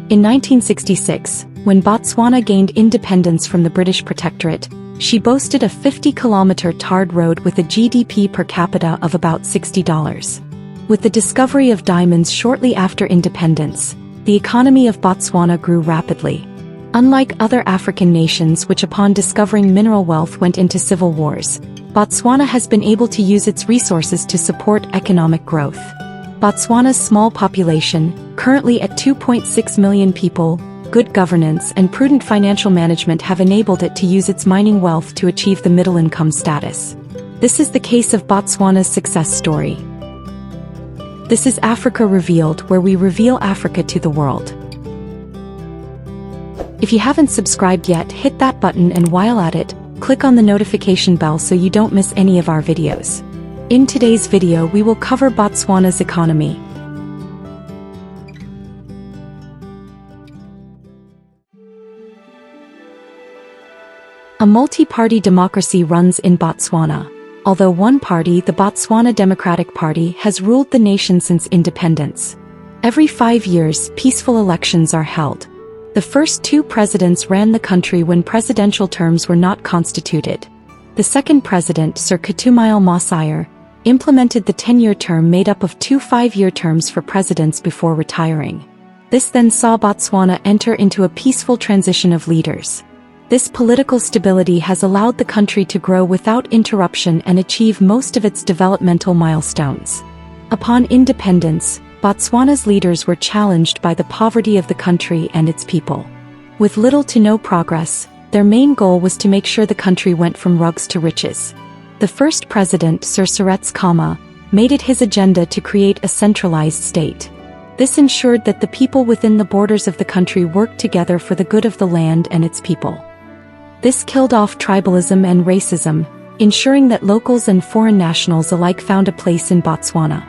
In 1966, when Botswana gained independence from the British protectorate, she boasted a 50-kilometer tarred road with a GDP per capita of about $60. With the discovery of diamonds shortly after independence, the economy of Botswana grew rapidly. Unlike other African nations which upon discovering mineral wealth went into civil wars, Botswana has been able to use its resources to support economic growth. Botswana's small population, currently at 2.6 million people, good governance and prudent financial management have enabled it to use its mining wealth to achieve the middle-income status. This is the case of Botswana's success story. This is Africa Revealed, where we reveal Africa to the world. If you haven't subscribed yet, hit that button, and while at it, click on the notification bell so you don't miss any of our videos. In today's video we will cover Botswana's economy. A multi-party democracy runs in Botswana. Although one party, the Botswana Democratic Party, has ruled the nation since independence. Every 5 years, peaceful elections are held. The first two presidents ran the country when presidential terms were not constituted. The second president, Sir Ketomile Masire, implemented the 10-year term made up of 2 5-year terms for presidents before retiring. This then saw Botswana enter into a peaceful transition of leaders. This political stability has allowed the country to grow without interruption and achieve most of its developmental milestones. Upon independence, Botswana's leaders were challenged by the poverty of the country and its people. With little to no progress, their main goal was to make sure the country went from rags to riches. The first president, Sir Cyrus Khama, made it his agenda to create a centralized state. This ensured that the people within the borders of the country worked together for the good of the land and its people. This killed off tribalism and racism, ensuring that locals and foreign nationals alike found a place in Botswana.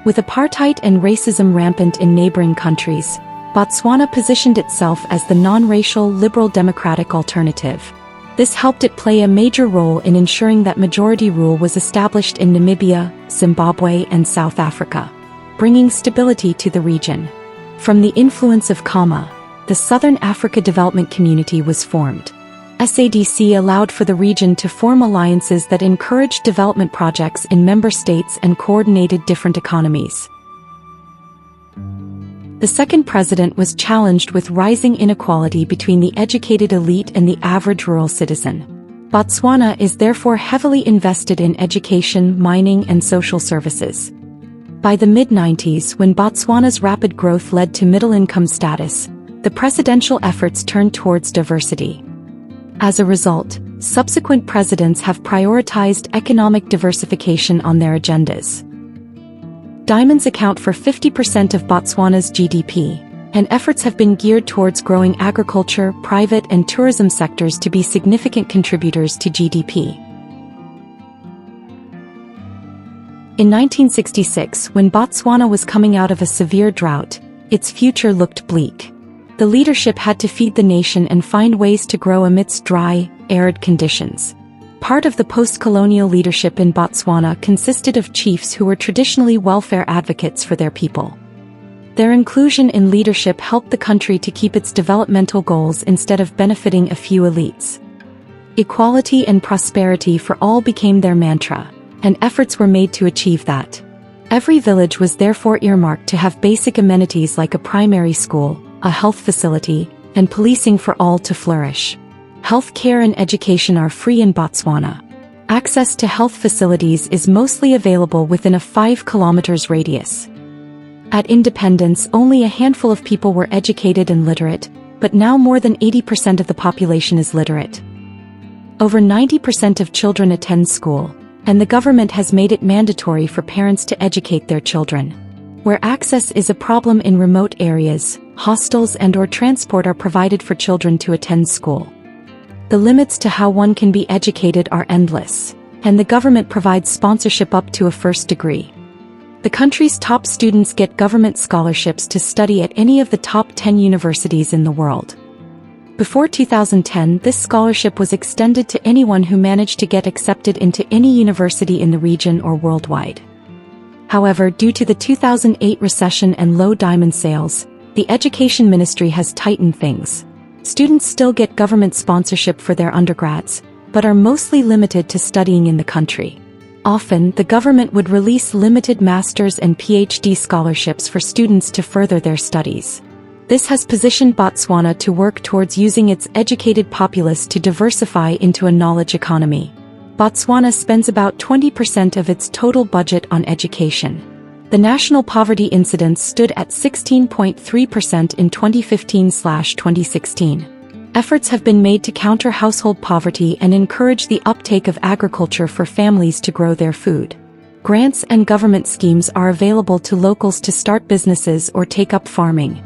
With apartheid and racism rampant in neighboring countries, Botswana positioned itself as the non-racial liberal democratic alternative. This helped it play a major role in ensuring that majority rule was established in Namibia, Zimbabwe and South Africa, bringing stability to the region. From the influence of Khama, the Southern Africa Development Community was formed. SADC allowed for the region to form alliances that encouraged development projects in member states and coordinated different economies. The second president was challenged with rising inequality between the educated elite and the average rural citizen. Botswana is therefore heavily invested in education, mining and social services. By the mid-90s, when Botswana's rapid growth led to middle-income status, the presidential efforts turned towards diversity. As a result, subsequent presidents have prioritized economic diversification on their agendas. Diamonds account for 50% of Botswana's GDP, and efforts have been geared towards growing agriculture, private and tourism sectors to be significant contributors to GDP. In 1966, when Botswana was coming out of a severe drought, its future looked bleak. The leadership had to feed the nation and find ways to grow amidst dry, arid conditions. Part of the post-colonial leadership in Botswana consisted of chiefs who were traditionally welfare advocates for their people. Their inclusion in leadership helped the country to keep its developmental goals instead of benefiting a few elites. Equality and prosperity for all became their mantra, and efforts were made to achieve that. Every village was therefore earmarked to have basic amenities like a primary school, a health facility, and policing for all to flourish. Health care and education are free in Botswana. Access to health facilities is mostly available within a 5 kilometers radius. At independence, only a handful of people were educated and literate, but now more than 80% of the population is literate. Over 90% of children attend school, and the government has made it mandatory for parents to educate their children. Where access is a problem in remote areas, hostels and/or transport are provided for children to attend school. The limits to how one can be educated are endless, and the government provides sponsorship up to a first degree. The country's top students get government scholarships to study at any of the top 10 universities in the world. Before 2010, this scholarship was extended to anyone who managed to get accepted into any university in the region or worldwide. However, due to the 2008 recession and low diamond sales, The Education Ministry has tightened things. Students still get government sponsorship for their undergrads, but are mostly limited to studying in the country. Often, the government would release limited master's and PhD scholarships for students to further their studies. This has positioned Botswana to work towards using its educated populace to diversify into a knowledge economy. Botswana spends about 20% of its total budget on education. The national poverty incidence stood at 16.3% in 2015/2016. Efforts have been made to counter household poverty and encourage the uptake of agriculture for families to grow their food. Grants and government schemes are available to locals to start businesses or take up farming.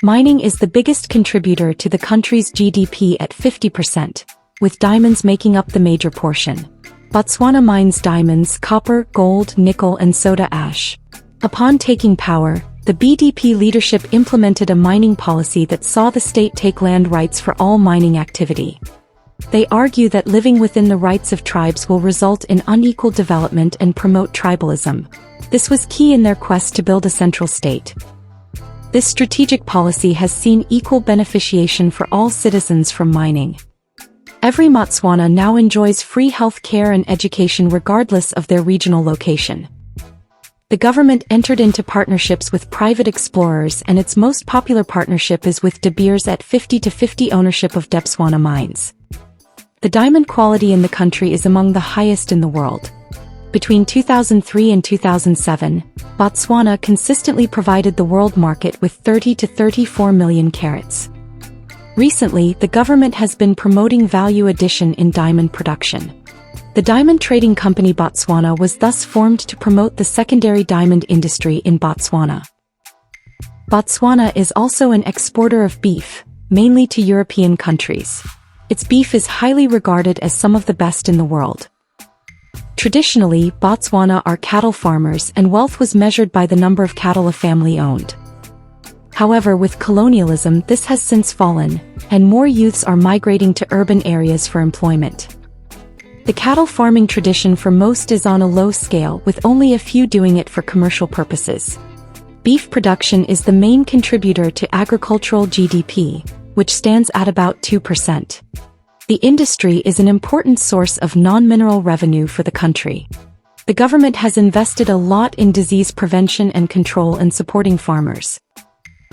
Mining is the biggest contributor to the country's GDP at 50%, with diamonds making up the major portion. Botswana mines diamonds, copper, gold, nickel, and soda ash. Upon taking power, the BDP leadership implemented a mining policy that saw the state take land rights for all mining activity. They argue that living within the rights of tribes will result in unequal development and promote tribalism. This was key in their quest to build a central state. This strategic policy has seen equal beneficiation for all citizens from mining. Every Botswana now enjoys free health care and education regardless of their regional location. The government entered into partnerships with private explorers, and its most popular partnership is with De Beers at 50-50 ownership of Botswana mines. The diamond quality in the country is among the highest in the world. Between 2003 and 2007, Botswana consistently provided the world market with 30 to 34 million carats. Recently, the government has been promoting value addition in diamond production. The diamond trading company Botswana was thus formed to promote the secondary diamond industry in Botswana. Botswana is also an exporter of beef, mainly to European countries. Its beef is highly regarded as some of the best in the world. Traditionally, Botswana are cattle farmers, and wealth was measured by the number of cattle a family owned. However, with colonialism, this has since fallen, and more youths are migrating to urban areas for employment. The cattle farming tradition for most is on a low scale, with only a few doing it for commercial purposes. Beef production is the main contributor to agricultural GDP, which stands at about 2%. The industry is an important source of non-mineral revenue for the country. The government has invested a lot in disease prevention and control and supporting farmers.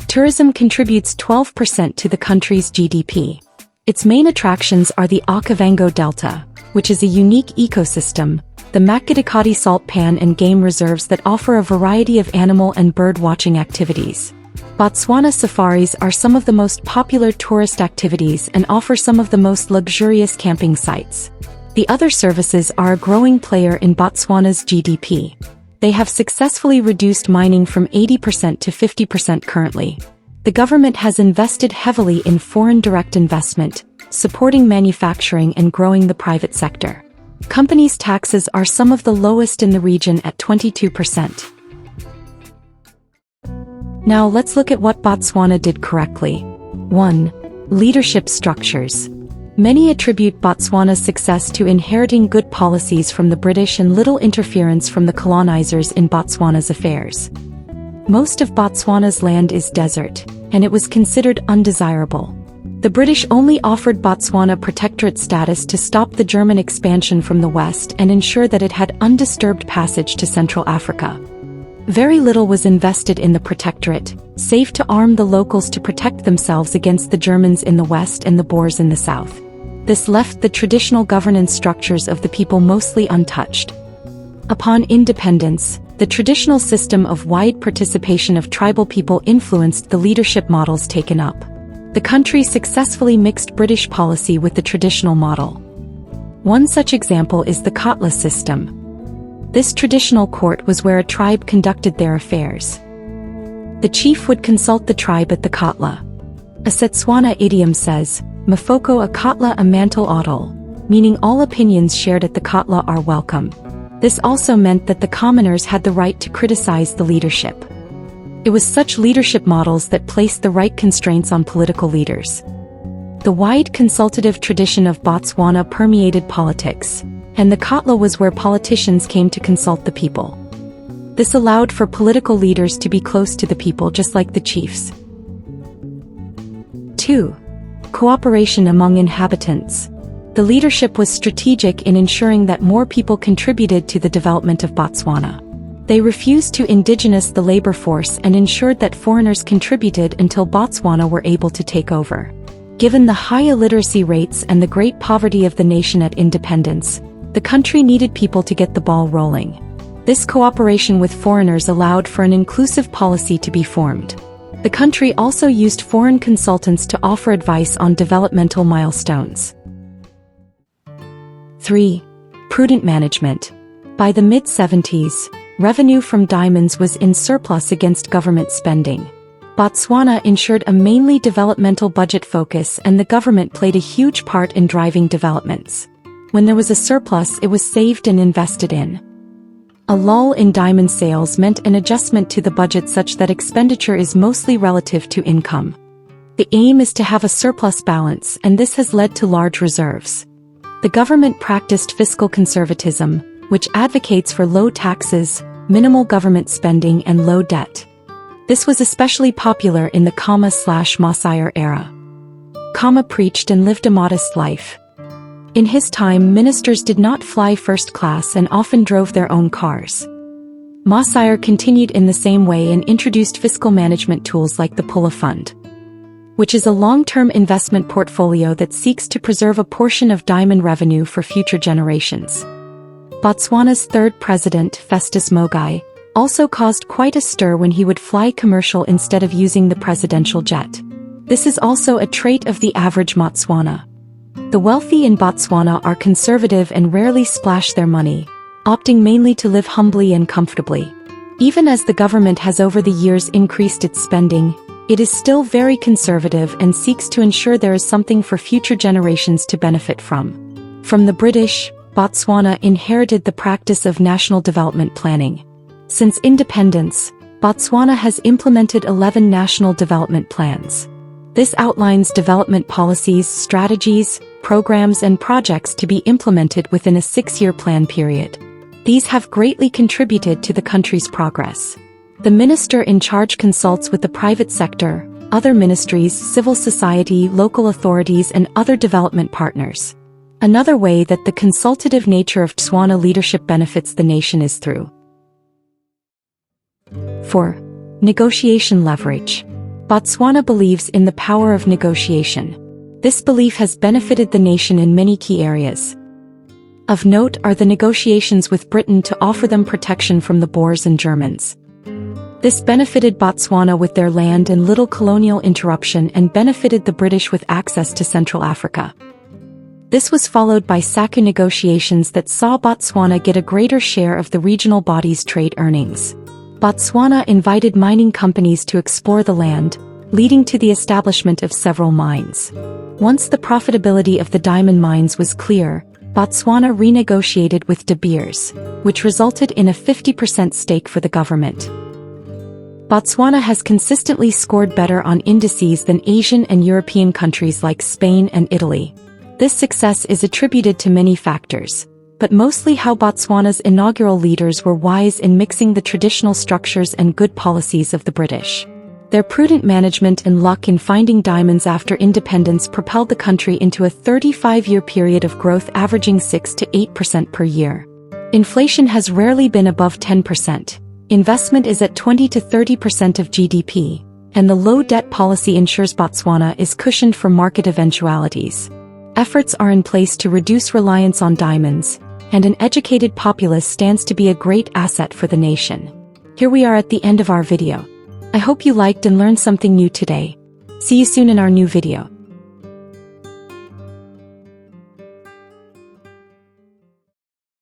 Tourism contributes 12% to the country's GDP. Its main attractions are the Okavango Delta, which is a unique ecosystem, the Makgadikati salt pan and game reserves that offer a variety of animal and bird watching activities. Botswana safaris are some of the most popular tourist activities and offer some of the most luxurious camping sites. The other services are a growing player in Botswana's GDP. They have successfully reduced mining from 80% to 50% currently. The government has invested heavily in foreign direct investment, supporting manufacturing and growing the private sector. Companies' taxes are some of the lowest in the region at 22%. Now let's look at what Botswana did correctly. 1. Leadership structures. Many attribute Botswana's success to inheriting good policies from the British and little interference from the colonizers in Botswana's affairs. Most of Botswana's land is desert, and it was considered undesirable. The British only offered Botswana protectorate status to stop the German expansion from the west and ensure that it had undisturbed passage to Central Africa. Very little was invested in the protectorate, save to arm the locals to protect themselves against the Germans in the west and the Boers in the south. This left the traditional governance structures of the people mostly untouched. Upon independence, the traditional system of wide participation of tribal people influenced the leadership models taken up. The country successfully mixed British policy with the traditional model. One such example is the Kotla system. This traditional court was where a tribe conducted their affairs. The chief would consult the tribe at the Kotla. A Setswana idiom says, Mafoko a Kotla a mantle odol, meaning all opinions shared at the Kotla are welcome. This also meant that the commoners had the right to criticize the leadership. It was such leadership models that placed the right constraints on political leaders. The wide consultative tradition of Botswana permeated politics, and the Kotla was where politicians came to consult the people. This allowed for political leaders to be close to the people just like the chiefs. 2. Cooperation among inhabitants. The leadership was strategic in ensuring that more people contributed to the development of Botswana. They refused to indigenize the labor force and ensured that foreigners contributed until Botswana were able to take over. Given the high illiteracy rates and the great poverty of the nation at independence, the country needed people to get the ball rolling. This cooperation with foreigners allowed for an inclusive policy to be formed. The country also used foreign consultants to offer advice on developmental milestones. 3. Prudent management. By the mid-70s, revenue from diamonds was in surplus against government spending. Botswana ensured a mainly developmental budget focus, and the government played a huge part in driving developments. When there was a surplus, it was saved and invested in. A lull in diamond sales meant an adjustment to the budget such that expenditure is mostly relative to income. The aim is to have a surplus balance, and this has led to large reserves. The government practiced fiscal conservatism, which advocates for low taxes, minimal government spending, and low debt. This was especially popular in the Masire era. Kama preached and lived a modest life. In his time, ministers did not fly first class and often drove their own cars. Masire continued in the same way and introduced fiscal management tools like the Pula Fund, which is a long-term investment portfolio that seeks to preserve a portion of diamond revenue for future generations. Botswana's third president, Festus Mogae, also caused quite a stir when he would fly commercial instead of using the presidential jet. This is also a trait of the average Botswana. The wealthy in Botswana are conservative and rarely splash their money, opting mainly to live humbly and comfortably. Even as the government has over the years increased its spending, it is still very conservative and seeks to ensure there is something for future generations to benefit from. From the British, Botswana inherited the practice of national development planning. Since independence, Botswana has implemented 11 national development plans. This outlines development policies, strategies, programs, and projects to be implemented within a 6-year plan period. These have greatly contributed to the country's progress. The minister in charge consults with the private sector, other ministries, civil society, local authorities, and other development partners. Another way that the consultative nature of Botswana leadership benefits the nation is through 4. Negotiation leverage. Botswana believes in the power of negotiation. This belief has benefited the nation in many key areas. Of note are the negotiations with Britain to offer them protection from the Boers and Germans. This benefited Botswana with their land and little colonial interruption, and benefited the British with access to Central Africa. This was followed by SACU negotiations that saw Botswana get a greater share of the regional body's trade earnings. Botswana invited mining companies to explore the land, leading to the establishment of several mines. Once the profitability of the diamond mines was clear, Botswana renegotiated with De Beers, which resulted in a 50% stake for the government. Botswana has consistently scored better on indices than Asian and European countries like Spain and Italy. This success is attributed to many factors, but mostly how Botswana's inaugural leaders were wise in mixing the traditional structures and good policies of the British. Their prudent management and luck in finding diamonds after independence propelled the country into a 35-year period of growth averaging 6 to 8% per year. Inflation has rarely been above 10%. Investment is at 20 to 30% of GDP, and the low debt policy ensures Botswana is cushioned for market eventualities. Efforts are in place to reduce reliance on diamonds, and an educated populace stands to be a great asset for the nation. Here we are at the end of our video. I hope you liked and learned something new today. See you soon in our new video.